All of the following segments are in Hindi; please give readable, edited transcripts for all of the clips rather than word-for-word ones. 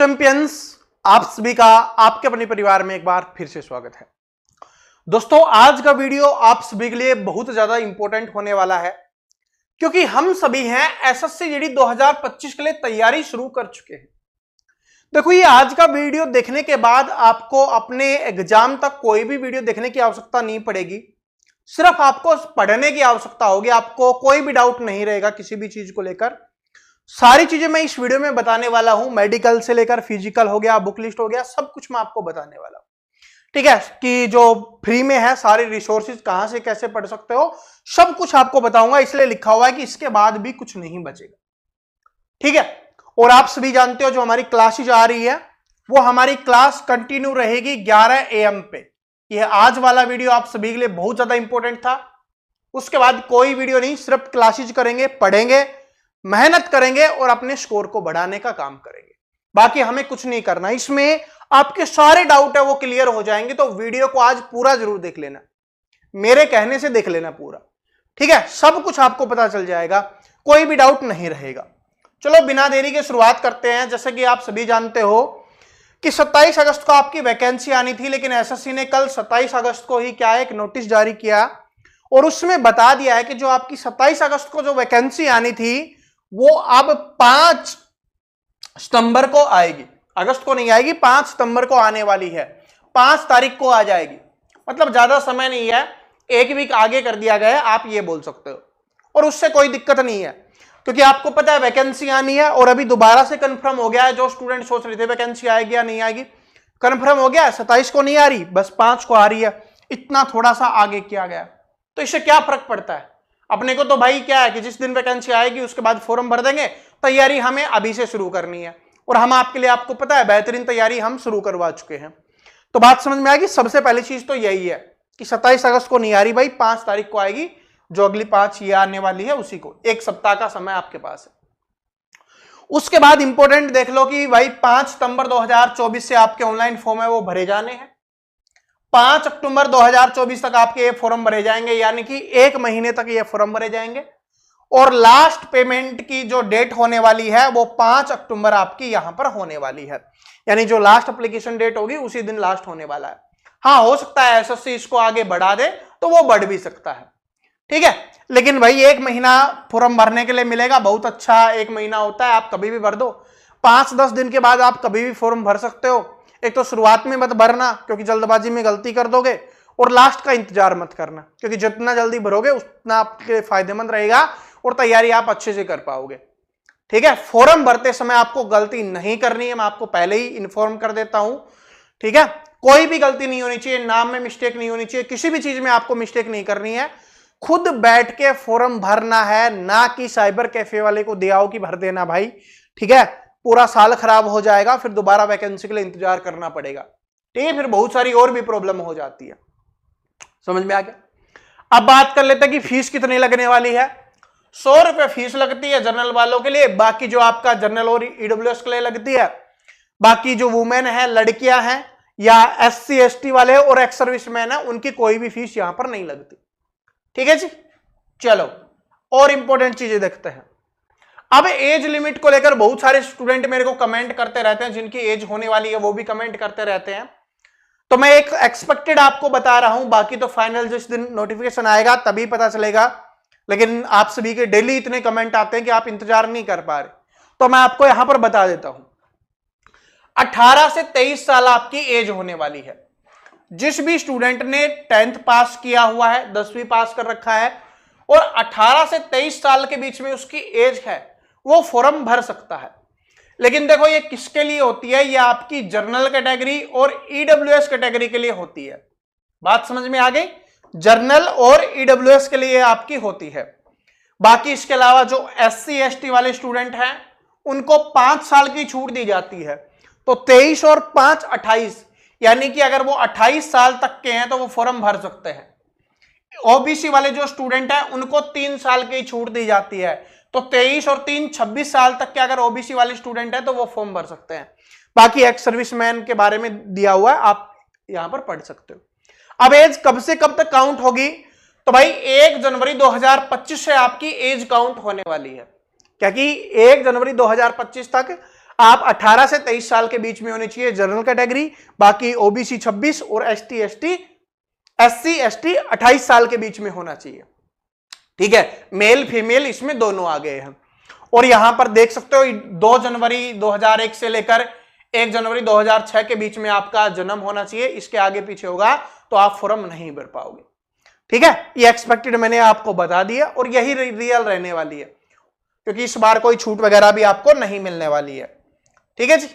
चैंपियंस, आप सभी का आपके अपने परिवार में एक बार फिर से स्वागत है। दोस्तों, आज का वीडियो आप सभी के लिए बहुत ज्यादा इंपॉर्टेंट होने वाला है क्योंकि हम सभी हैं एसएससी जीडी 2025 के लिए तैयारी शुरू कर चुके हैं। देखो, ये आज का वीडियो देखने के बाद आपको अपने एग्जाम तक कोई भी वीडियो देखने की आवश्यकता नहीं पड़ेगी, सिर्फ आपको पढ़ने की आवश्यकता होगी। आपको कोई भी डाउट नहीं रहेगा किसी भी चीज को लेकर। सारी चीजें मैं इस वीडियो में बताने वाला हूं, मेडिकल से लेकर फिजिकल हो गया, बुक लिस्ट हो गया, सब कुछ मैं आपको बताने वाला हूं। ठीक है, कि जो फ्री में है सारे रिसोर्सेज कहां से कैसे पढ़ सकते हो, सब कुछ आपको बताऊंगा। इसलिए लिखा हुआ है कि इसके बाद भी कुछ नहीं बचेगा। ठीक है, और आप सभी जानते हो जो हमारी क्लासेज आ रही है वो हमारी क्लास कंटिन्यू रहेगी 11 AM पे। यह आज वाला वीडियो आप सभी के लिए बहुत ज्यादा इंपॉर्टेंट था। उसके बाद कोई वीडियो नहीं, सिर्फ क्लासेज करेंगे, पढ़ेंगे, मेहनत करेंगे और अपने स्कोर को बढ़ाने का काम करेंगे। बाकी हमें कुछ नहीं करना। इसमें आपके सारे डाउट है वो क्लियर हो जाएंगे। तो वीडियो को आज पूरा जरूर देख लेना, मेरे कहने से देख लेना पूरा। ठीक है, सब कुछ आपको पता चल जाएगा, कोई भी डाउट नहीं रहेगा। चलो बिना देरी के शुरुआत करते हैं। जैसे कि आप सभी जानते हो कि 27 अगस्त को आपकी वैकेंसी आनी थी, लेकिन एसएससी ने कल 27 अगस्त को ही क्या एक नोटिस जारी किया और उसमें बता दिया है कि जो आपकी 27 अगस्त को जो वैकेंसी आनी थी वो अब 5 सितंबर को आएगी। अगस्त को नहीं आएगी, 5 सितंबर को आने वाली है। 5 तारीख को आ जाएगी। मतलब ज्यादा समय नहीं है, एक वीक आगे कर दिया गया है, आप ये बोल सकते हो। और उससे कोई दिक्कत नहीं है क्योंकि आपको पता है वैकेंसी आनी है और अभी दोबारा से कंफर्म हो गया है। जो स्टूडेंट सोच रहे थे वैकेंसी आएगी या नहीं आएगी, कंफर्म हो गया है। 27 को नहीं आ रही, बस 5 को आ रही है। इतना थोड़ा सा आगे किया गया। तो इससे क्या फर्क पड़ता है अपने को? तो भाई क्या है कि जिस दिन वैकेंसी आएगी उसके बाद फॉर्म भर देंगे। तैयारी हमें अभी से शुरू करनी है और हम आपके लिए, आपको पता है, बेहतरीन तैयारी हम शुरू करवा चुके हैं। तो बात समझ में आएगी। सबसे पहली चीज तो यही है कि 27 अगस्त को नहीं आ रही भाई, 5 तारीख को आएगी। जो अगली 5 ये आने वाली है उसी को, एक सप्ताह का समय आपके पास है। उसके बाद इंपॉर्टेंट देख लो कि भाई 5 सितंबर 2024 से आपके ऑनलाइन फॉर्म है वो भरे जाने हैं। 5 अक्टूबर 2024 तक आपके ये फॉर्म भरे जाएंगे, यानी कि 1 महीने तक ये फॉर्म भरे जाएंगे। और लास्ट पेमेंट की जो डेट होने वाली है वो 5 अक्टूबर आपकी यहां पर होने वाली है। यानी जो लास्ट एप्लीकेशन डेट होगी उसी दिन लास्ट होने वाला है। हाँ, हो सकता है एसएससी इसको आगे बढ़ा दे तो वो बढ़ भी सकता है। ठीक है, लेकिन भाई 1 महीना फॉर्म भरने के लिए मिलेगा, बहुत अच्छा 1 महीना होता है। आप कभी भी भर दो, 5-10 दिन के बाद आप कभी भी फॉर्म भर सकते हो। एक तो शुरुआत में मत भरना क्योंकि जल्दबाजी में गलती कर दोगे, और लास्ट का इंतजार मत करना क्योंकि जितना जल्दी भरोगे उतना आपके फायदेमंद रहेगा और तैयारी आप अच्छे से कर पाओगे। ठीक है, फॉर्म भरते समय आपको गलती नहीं करनी है, मैं आपको पहले ही इन्फॉर्म कर देता हूं। ठीक है, कोई भी गलती नहीं होनी चाहिए, नाम में मिस्टेक नहीं होनी चाहिए, किसी भी चीज में आपको मिस्टेक नहीं करनी है। खुद बैठ के फॉर्म भरना है, ना कि साइबर कैफे वाले को दिया हो कि भर देना भाई। ठीक है, पूरा साल खराब हो जाएगा, फिर दोबारा वैकेंसी के लिए इंतजार करना पड़ेगा। ठीक है, फिर बहुत सारी और भी प्रॉब्लम हो जाती है। समझ में आ गया? अब बात कर लेते हैं कि फीस कितनी लगने वाली है। 100 रुपए फीस लगती है जनरल वालों के लिए। बाकी जो आपका जनरल और ईडब्ल्यूएस के लिए लगती है, बाकी जो वुमेन है, लड़कियां हैं या SC ST वाले और एक्स सर्विसमैन है, उनकी कोई भी फीस यहां पर नहीं लगती। ठीक है जी, चलो और इंपॉर्टेंट चीजें देखते हैं। अब एज लिमिट को लेकर बहुत सारे स्टूडेंट मेरे को कमेंट करते रहते हैं, जिनकी एज होने वाली है वो भी कमेंट करते रहते हैं। तो मैं एक एक्सपेक्टेड आपको बता रहा हूं, बाकी तो फाइनल जिस दिन नोटिफिकेशन आएगा तभी पता चलेगा। लेकिन आप सभी के डेली इतने कमेंट आते हैं कि आप इंतजार नहीं कर पा रहे, तो मैं आपको यहां पर बता देता हूं। 18 से 23 साल आपकी एज होने वाली है। जिस भी स्टूडेंट ने 10th पास किया हुआ है, 10वीं पास कर रखा है और 18 से 23 साल के बीच में उसकी एज है, वो फॉर्म भर सकता है। लेकिन देखो ये किसके लिए होती है? ये आपकी जनरल कैटेगरी और ईडब्ल्यूएस कैटेगरी के लिए होती है। बात समझ में आ गई? जनरल और ईडब्ल्यूएस के लिए आपकी होती है। बाकी इसके अलावा जो SC ST वाले स्टूडेंट हैं उनको 5 साल की छूट दी जाती है। तो 23 और 5 28, यानी कि अगर वो 28 साल तक के हैं तो वो फॉर्म भर सकते हैं। ओबीसी वाले जो स्टूडेंट हैं उनको 3 साल की छूट दी जाती है। तो 23 और 3 26 साल तक के अगर ओबीसी वाले स्टूडेंट है तो वो फॉर्म भर सकते हैं। बाकी एक्स सर्विसमैन के बारे में दिया हुआ है, आप यहां पर पढ़ सकते हो। अब एज कब से कब तक काउंट होगी? तो भाई 1 जनवरी 2025 से आपकी एज काउंट होने वाली है। क्या कि 1 जनवरी 2025 तक आप 18 से 23 साल के बीच में होनी चाहिए जनरल कैटेगरी, बाकी ओबीसी 26 और एससी एसटी 28 साल के बीच में होना चाहिए। ठीक है, मेल फीमेल इसमें दोनों आ गए हैं। और यहां पर देख सकते हो 2 जनवरी 2001 से लेकर 1 जनवरी 2006 के बीच में आपका जन्म होना चाहिए। इसके आगे पीछे होगा तो आप फॉर्म नहीं भर पाओगे। ठीक है, ये एक्सपेक्टेड मैंने आपको बता दिया और यही रियल रहने वाली है, क्योंकि इस बार कोई छूट वगैरह भी आपको नहीं मिलने वाली है। ठीक है जी।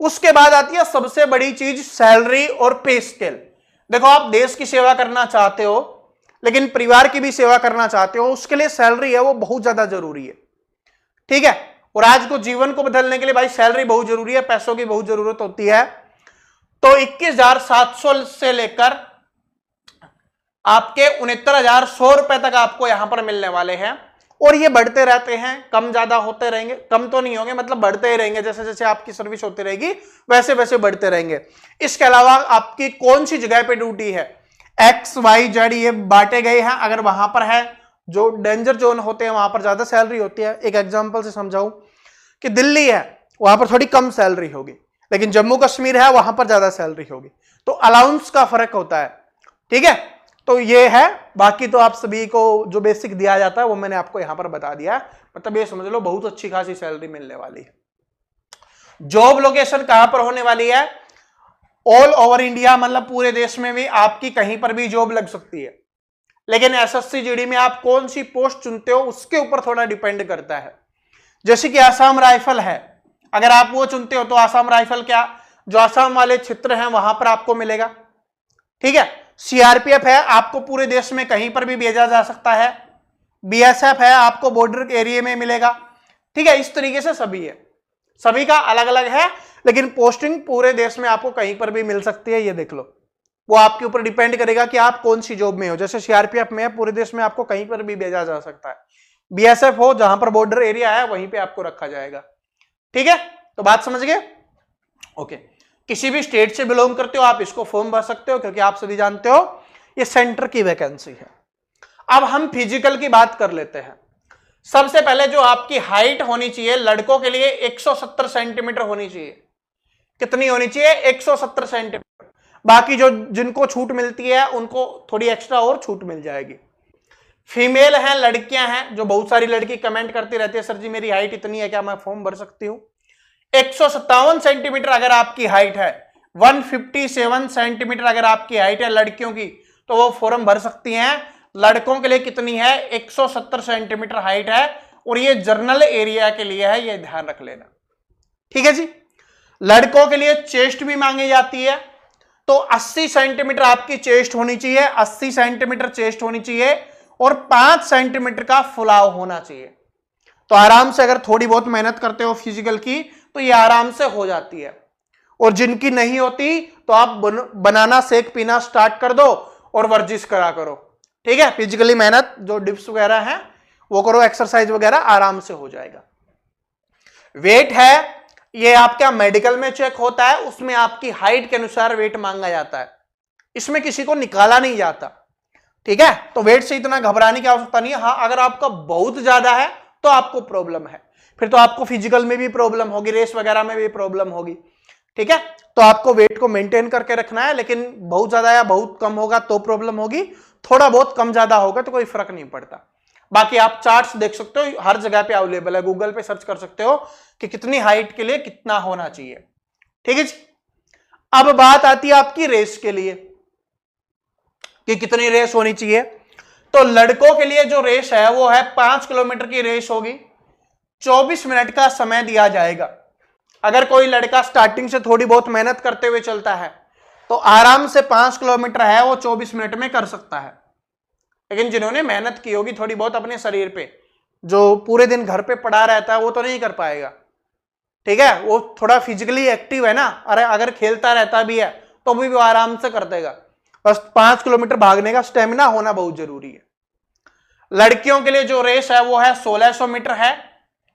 उसके बाद आती है सबसे बड़ी चीज, सैलरी और पे स्केल। देखो, आप देश की सेवा करना चाहते हो लेकिन परिवार की भी सेवा करना चाहते हो, उसके लिए सैलरी है वो बहुत ज्यादा जरूरी है। ठीक है, और आज को जीवन को बदलने के लिए भाई सैलरी बहुत जरूरी है, पैसों की बहुत जरूरत होती है। तो 21,700 से लेकर आपके 69,100 रुपए तक आपको यहां पर मिलने वाले हैं। और ये बढ़ते रहते हैं, कम ज्यादा होते रहेंगे, कम तो नहीं होंगे, मतलब बढ़ते ही रहेंगे। जैसे जैसे आपकी सर्विस होती रहेगी वैसे वैसे बढ़ते रहेंगे। इसके अलावा आपकी कौन सी जगह पे ड्यूटी है, एक्स वाई जेड ये बांटे गए हैं। अगर वहां पर है जो डेंजर जोन होते हैं वहां पर ज्यादा सैलरी होती है। एक एग्जांपल से समझाऊं कि दिल्ली है, वहां पर थोड़ी कम सैलरी होगी, लेकिन जम्मू कश्मीर है वहां पर ज्यादा सैलरी होगी। तो अलाउंस का फर्क होता है। ठीक है, तो ये है। बाकी तो आप सभी को जो बेसिक दिया जाता है वो मैंने आपको यहां पर बता दिया। मतलब ये समझ लो बहुत अच्छी खासी सैलरी मिलने वाली है। जॉब लोकेशन कहां पर होने वाली है, ऑल ओवर इंडिया, मतलब पूरे देश में भी आपकी कहीं पर भी जॉब लग सकती है। लेकिन एसएससी जीडी में आप कौन सी पोस्ट चुनते हो उसके ऊपर थोड़ा डिपेंड करता है। जैसे कि आसाम राइफल है, अगर आप वो चुनते हो तो आसाम राइफल क्या जो आसाम वाले क्षेत्र हैं वहां पर आपको मिलेगा। ठीक है, सीआरपीएफ है, आपको पूरे देश में कहीं पर भी भेजा जा सकता है। बीएसएफ है, आपको बॉर्डर एरिया में मिलेगा। ठीक है, इस तरीके से सभी है, सभी का अलग अलग है, लेकिन पोस्टिंग पूरे देश में आपको कहीं पर भी मिल सकती है। ये देख लो, वो आपके ऊपर डिपेंड करेगा कि आप कौन सी जॉब में हो। जैसे सीआरपीएफ में है, पूरे देश में आपको कहीं पर भी भेजा जा सकता है। बीएसएफ हो, जहां पर बॉर्डर एरिया है वहीं पे आपको रखा जाएगा। ठीक है, तो बात समझ गए। ओके, किसी भी स्टेट से बिलोंग करते हो आप इसको फॉर्म भर सकते हो, क्योंकि आप सभी जानते हो ये सेंटर की वैकेंसी है। अब हम फिजिकल की बात कर लेते हैं। सबसे पहले जो आपकी हाइट होनी चाहिए, लड़कों के लिए 170 सेंटीमीटर होनी चाहिए। कितनी होनी चाहिए? 170 सेंटीमीटर। बाकी जो जिनको छूट मिलती है उनको थोड़ी एक्स्ट्रा और छूट मिल जाएगी। फीमेल हैं, लड़कियां हैं, जो बहुत सारी लड़की कमेंट करती रहती है सर जी मेरी हाइट इतनी है, क्या मैं फॉर्म भर सकती हूं? 157 सेंटीमीटर अगर आपकी हाइट है, 157 सेंटीमीटर अगर आपकी हाइट है लड़कियों की, तो वो फॉर्म भर सकती हैं। लड़कों के लिए कितनी है? 170 सेंटीमीटर हाइट है, और ये जर्नल एरिया के लिए है, ये ध्यान रख लेना। ठीक है जी। लड़कों के लिए चेस्ट भी मांगी जाती है, तो 80 सेंटीमीटर आपकी चेस्ट होनी चाहिए, 80 सेंटीमीटर चेस्ट होनी चाहिए, और 5 सेंटीमीटर का फुलाव होना चाहिए। तो आराम से अगर थोड़ी बहुत मेहनत करते हो फिजिकल की तो ये आराम से हो जाती है। और जिनकी नहीं होती तो आप बनाना शेक पीना स्टार्ट कर दो और वर्जिश करा करो। ठीक है, फिजिकली मेहनत जो डिप्स वगैरह है वो करो, एक्सरसाइज वगैरह आराम से हो जाएगा। वेट है, ये आपका मेडिकल में चेक होता है, उसमें आपकी हाइट के अनुसार वेट मांगा जाता है, इसमें किसी को निकाला नहीं जाता। ठीक है, तो वेट से इतना घबराने की आवश्यकता नहीं है। हाँ, अगर आपका बहुत ज्यादा है तो आपको प्रॉब्लम है, फिर तो आपको फिजिकल में भी प्रॉब्लम होगी, रेस वगैरह में भी प्रॉब्लम होगी। ठीक है, तो आपको वेट को मेंटेन करके रखना है, लेकिन बहुत ज्यादा या बहुत कम होगा तो प्रॉब्लम होगी, थोड़ा बहुत कम ज्यादा होगा तो कोई फर्क नहीं पड़ता। बाकी आप चार्ट्स देख सकते हो, हर जगह पे अवेलेबल है, गूगल पे सर्च कर सकते हो कि कितनी हाइट के लिए कितना होना चाहिए। ठीक है जी। अब बात आती है आपकी रेस के लिए कि कितनी रेस होनी चाहिए। तो लड़कों के लिए जो रेस है वो है 5 किलोमीटर की रेस होगी, 24 मिनट का समय दिया जाएगा। अगर कोई लड़का स्टार्टिंग से थोड़ी बहुत मेहनत करते हुए चलता है तो आराम से 5 किलोमीटर है वो 24 मिनट में कर सकता है। लेकिन जिन्होंने मेहनत की होगी थोड़ी बहुत अपने शरीर पे, जो पूरे दिन घर पे पड़ा रहता है वो तो नहीं कर पाएगा। ठीक है, वो थोड़ा फिजिकली एक्टिव है ना, अरे अगर खेलता रहता भी है तो भी वो आराम से कर देगा। बस 5 किलोमीटर भागने का स्टेमिना होना बहुत जरूरी है। लड़कियों के लिए जो रेस है वो है 1600 मीटर है,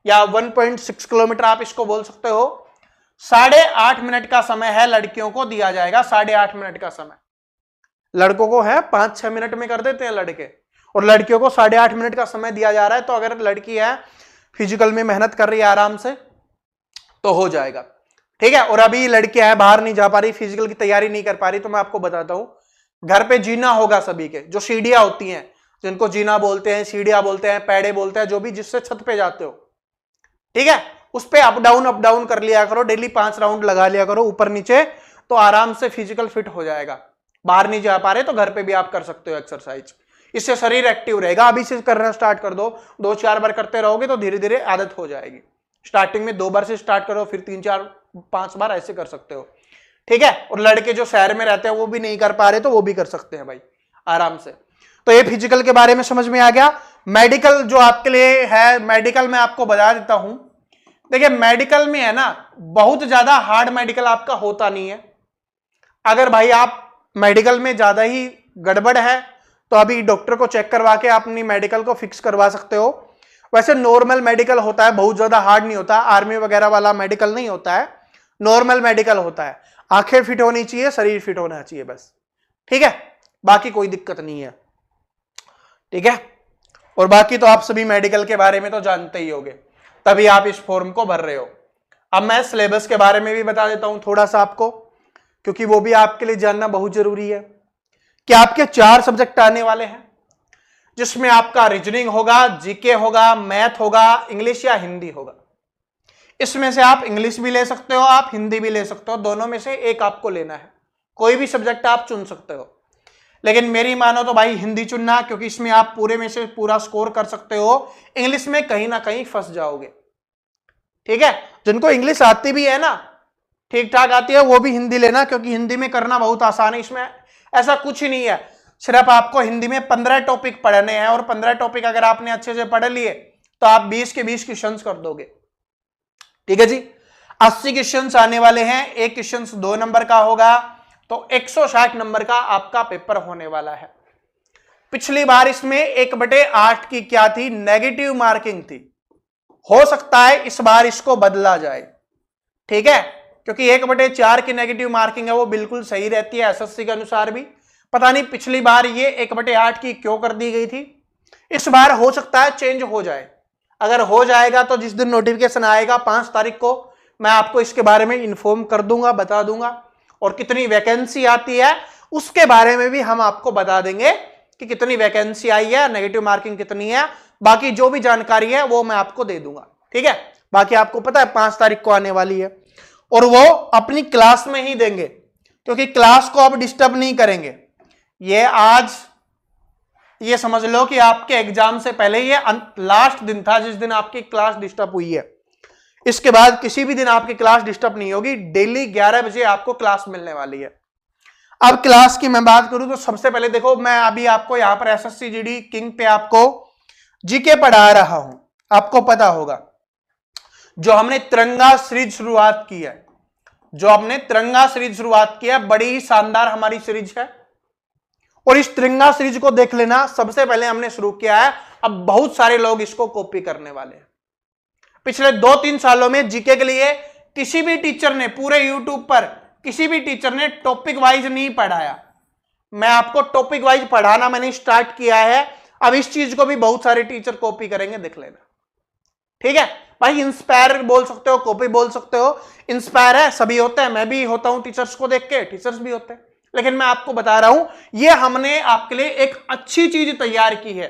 या 1.6 किलोमीटर आप इसको बोल सकते हो। 8.5 मिनट का समय है, लड़कियों को दिया जाएगा 8.5 मिनट का समय। लड़कों को है 5-6 मिनट में कर देते हैं लड़के, और लड़कियों को 8.5 मिनट का समय दिया जा रहा है। तो अगर लड़की है फिजिकल में मेहनत कर रही है आराम से तो हो जाएगा। ठीक है। और अभी लड़कियां हैं बाहर नहीं जा पा रही, फिजिकल की तैयारी नहीं कर पा रही, तो मैं आपको बताता हूं, घर पे जीना होगा सभी के, जो सीढ़ियां होती हैं, जिनको जीना बोलते हैं, सीढ़ियां बोलते हैं, पैड़े बोलते हैं, जो भी जिससे छत पे जाते हो, ठीक है, उस पे अप डाउन कर लिया करो, डेली 5 राउंड लगा लिया करो ऊपर नीचे, तो आराम से फिजिकल फिट हो जाएगा। बाहर नहीं जा पा रहे तो घर पे भी आप कर सकते हो एक्सरसाइज, इससे शरीर एक्टिव रहेगा। अभी से करना स्टार्ट कर दो, 2-4 बार करते रहोगे तो धीरे धीरे आदत हो जाएगी। स्टार्टिंग में 2 बार से स्टार्ट करो, फिर 3-4-5 बार ऐसे कर सकते हो। ठीक है। और लड़के जो शहर में रहते हैं वो भी नहीं कर पा रहे तो वो भी कर सकते हैं भाई आराम से। तो ये फिजिकल के बारे में समझ में आ गया। मेडिकल जो आपके लिए है, मेडिकल में आपको बता देता हूं। देखिए मेडिकल में है ना, बहुत ज्यादा हार्ड मेडिकल आपका होता नहीं है। अगर भाई आप मेडिकल में ज्यादा ही गड़बड़ है तो अभी डॉक्टर को चेक करवा के आप अपनी मेडिकल को फिक्स करवा सकते हो। वैसे नॉर्मल मेडिकल होता है, बहुत ज्यादा हार्ड नहीं होता, आर्मी वगैरह वाला मेडिकल नहीं होता है, नॉर्मल मेडिकल होता है। आंखें फिट होनी चाहिए, शरीर फिट होना चाहिए बस। ठीक है, बाकी कोई दिक्कत नहीं है। ठीक है। और बाकी तो आप सभी मेडिकल के बारे में तो जानते ही होंगे, तभी आप इस फॉर्म को भर रहे हो। अब मैं सिलेबस के बारे में भी बता देता हूं थोड़ा सा आपको, क्योंकि वो भी आपके लिए जानना बहुत जरूरी है कि आपके 4 सब्जेक्ट आने वाले हैं, जिसमें आपका रीजनिंग होगा, जीके होगा, मैथ होगा, इंग्लिश या हिंदी होगा। इसमें से आप इंग्लिश भी ले सकते हो, आप हिंदी भी ले सकते हो, दोनों में से एक आपको लेना है। कोई भी सब्जेक्ट आप चुन सकते हो, लेकिन मेरी मानो तो भाई हिंदी चुनना, क्योंकि इसमें आप पूरे में से पूरा स्कोर कर सकते हो। इंग्लिश में कहीं ना कहीं फंस जाओगे। ठीक है। जिनको इंग्लिश आती भी है ना, ठीक ठाक आती है, वो भी हिंदी लेना, क्योंकि हिंदी में करना बहुत आसान है। इसमें ऐसा कुछ ही नहीं है, सिर्फ आपको हिंदी में 15 टॉपिक पढ़ने हैं, और 15 टॉपिक अगर आपने अच्छे से पढ़ लिए तो आप 20 के 20 क्वेश्चन कर दोगे। ठीक है जी। 80 क्वेश्चन आने वाले हैं, एक क्वेश्चन 2 नंबर का होगा, तो 160 नंबर का आपका पेपर होने वाला है। पिछली बार इसमें 1/8 की क्या थी, नेगेटिव मार्किंग थी। हो सकता है इस बार इसको बदला जाए। ठीक है, क्योंकि 1/4 की नेगेटिव मार्किंग है वो बिल्कुल सही रहती है एसएससी के अनुसार भी। पता नहीं पिछली बार ये 1/8 की क्यों कर दी गई थी, इस बार हो सकता है चेंज हो जाए। अगर हो जाएगा तो जिस दिन नोटिफिकेशन आएगा 5 तारीख को, मैं आपको इसके बारे में इन्फॉर्म कर दूंगा, बता दूंगा। और कितनी वैकेंसी आती है उसके बारे में भी हम आपको बता देंगे कि कितनी वैकेंसी आई है, नेगेटिव मार्किंग कितनी है, बाकी जो भी जानकारी है वो मैं आपको दे दूंगा। ठीक है। बाकी आपको पता है 5 तारीख को आने वाली है, और वो अपनी क्लास में ही देंगे, क्योंकि क्लास को अब डिस्टर्ब नहीं करेंगे। ये आज ये समझ लो कि आपके एग्जाम से पहले ये लास्ट दिन था जिस दिन आपकी क्लास डिस्टर्ब हुई है। इसके बाद किसी भी दिन आपकी क्लास डिस्टर्ब नहीं होगी, डेली 11 बजे आपको क्लास मिलने वाली है। अब क्लास की मैं बात करूं तो सबसे पहले देखो, मैं अभी आपको यहां पर एसएससी जीडी किंग पे आपको जीके पढ़ा रहा हूं। आपको पता होगा जो हमने तिरंगा सीरीज शुरुआत की है, बड़ी ही शानदार हमारी सीरीज है। और इस तिरंगा सीरीज को देख लेना, सबसे पहले हमने शुरू किया है, अब बहुत सारे लोग इसको कॉपी करने वाले हैं। पिछले 2-3 सालों में जीके के लिए किसी भी टीचर ने, पूरे यूट्यूब पर किसी भी टीचर ने टॉपिक वाइज नहीं पढ़ाया। मैं आपको टॉपिक वाइज पढ़ाना मैंने स्टार्ट किया है। अब इस चीज को भी बहुत सारे टीचर कॉपी करेंगे, देख लेना। ठीक है भाई, इंस्पायर बोल सकते हो, कॉपी बोल सकते हो। इंस्पायर है, सभी होते हैं, मैं भी होता हूं टीचर्स को देख के, टीचर्स भी होते हैं, लेकिन मैं आपको बता रहा हूं ये हमने आपके लिए एक अच्छी चीज तैयार की है,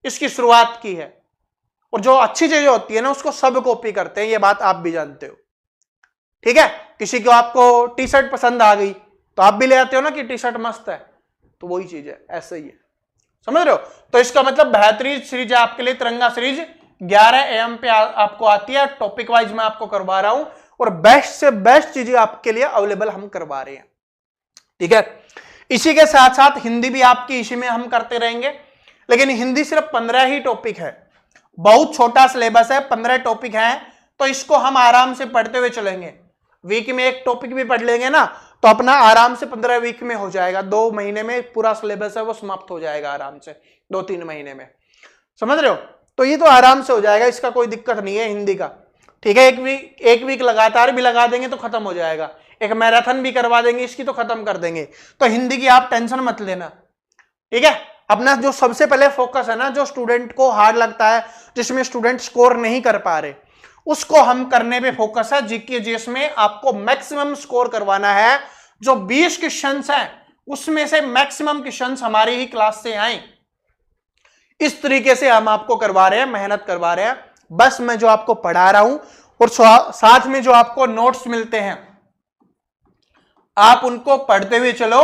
इसकी शुरुआत की है। और जो अच्छी चीजें होती है ना उसको सब कॉपी करते हैं, ये बात आप भी जानते हो। ठीक है। किसी को आपको टी शर्ट पसंद आ गई तो आप भी ले आते हो ना कि टी शर्ट मस्त है, तो वही चीज है, ऐसे ही है, समझ रहे हो। तो इसका मतलब बेहतरीन सीरीज है आपके लिए तिरंगा सीरीज, 11 AM पे आपको आती है। टॉपिक वाइज मैं आपको करवा रहा हूं, और बेस्ट से बेस्ट चीजें आपके लिए अवेलेबल हम करवा रहे हैं। ठीक है। इसी के साथ साथ हिंदी भी आपकी इसी में हम करते रहेंगे, लेकिन हिंदी सिर्फ 15 ही टॉपिक है, बहुत छोटा सिलेबस है, 15 टॉपिक हैं, तो इसको हम आराम से पढ़ते हुए चलेंगे। वीक में एक टॉपिक भी पढ़ लेंगे ना तो अपना आराम से 15 वीक में हो जाएगा। 2 महीने में पूरा सिलेबस है वो समाप्त हो जाएगा आराम से, 2-3 महीने में, समझ रहे हो। तो ये तो आराम से हो जाएगा, इसका कोई दिक्कत नहीं है हिंदी का। ठीक है। एक वीक लगातार भी लगा देंगे तो खत्म हो जाएगा, एक मैराथन भी करवा देंगे इसकी तो खत्म कर देंगे। तो हिंदी की आप टेंशन मत लेना। ठीक है। अपना जो सबसे पहले फोकस है ना, जो स्टूडेंट को हार्ड लगता है, जिसमें स्टूडेंट स्कोर नहीं कर पा रहे, उसको हम करने पे फोकस है। जीके जीएस में आपको मैक्सिमम स्कोर करवाना है। जो 20 क्वेश्चंस हैं उसमें से मैक्सिमम क्वेश्चंस हमारी ही क्लास से आए, इस तरीके से हम आपको करवा रहे हैं, मेहनत करवा रहे हैं। बस मैं जो आपको पढ़ा रहा हूं और साथ में जो आपको नोट्स मिलते हैं आप उनको पढ़ते हुए चलो,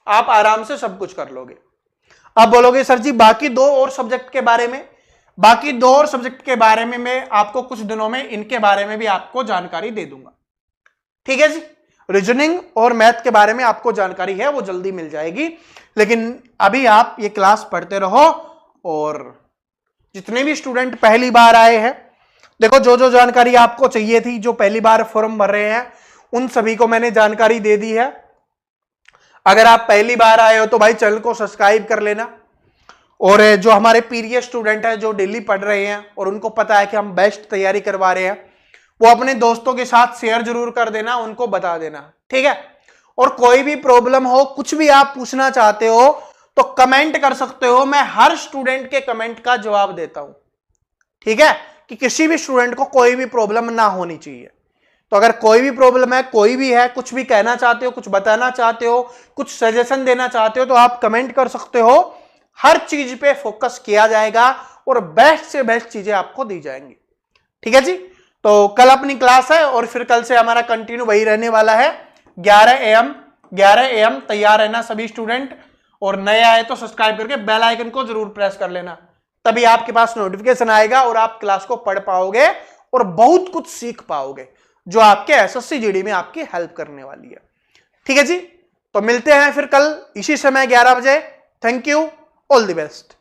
आप आराम से सब कुछ कर लोगे। अब बोलोगे सर जी बाकी दो और सब्जेक्ट के बारे में, बाकी दो और सब्जेक्ट के बारे में मैं आपको कुछ दिनों में इनके बारे में भी आपको जानकारी दे दूंगा। ठीक है जी, रीजनिंग और मैथ के बारे में आपको जानकारी है वो जल्दी मिल जाएगी, लेकिन अभी आप ये क्लास पढ़ते रहो। और जितने भी स्टूडेंट पहली बार आए हैं, देखो जो जो जानकारी आपको चाहिए थी, जो पहली बार फॉर्म भर रहे हैं उन सभी को मैंने जानकारी दे दी है। अगर आप पहली बार आए हो तो भाई चैनल को सब्सक्राइब कर लेना। और जो हमारे पीरियड स्टूडेंट है जो डेली पढ़ रहे हैं और उनको पता है कि हम बेस्ट तैयारी करवा रहे हैं, वो अपने दोस्तों के साथ शेयर जरूर कर देना, उनको बता देना। ठीक है, और कोई भी प्रॉब्लम हो, कुछ भी आप पूछना चाहते हो तो कमेंट कर सकते हो, मैं हर स्टूडेंट के कमेंट का जवाब देता हूं। ठीक है, कि किसी भी स्टूडेंट को कोई भी प्रॉब्लम ना होनी चाहिए। तो अगर कोई भी प्रॉब्लम है, कोई भी है, कुछ भी कहना चाहते हो, कुछ बताना चाहते हो, कुछ सजेशन देना चाहते हो तो आप कमेंट कर सकते हो। हर चीज पे फोकस किया जाएगा और बेस्ट से बेस्ट चीजें आपको दी जाएंगी। ठीक है जी, तो कल अपनी क्लास है और फिर कल से हमारा कंटिन्यू वही रहने वाला है 11 AM तैयार रहना सभी स्टूडेंट। और नए आए तो सब्सक्राइब करके बेल आइकन को जरूर प्रेस कर लेना, तभी आपके पास नोटिफिकेशन आएगा और आप क्लास को पढ़ पाओगे और बहुत कुछ सीख पाओगे जो आपके एसएससी जीडी में आपकी हेल्प करने वाली है। ठीक है जी, तो मिलते हैं फिर कल इसी समय 11 बजे। Thank you, all the best.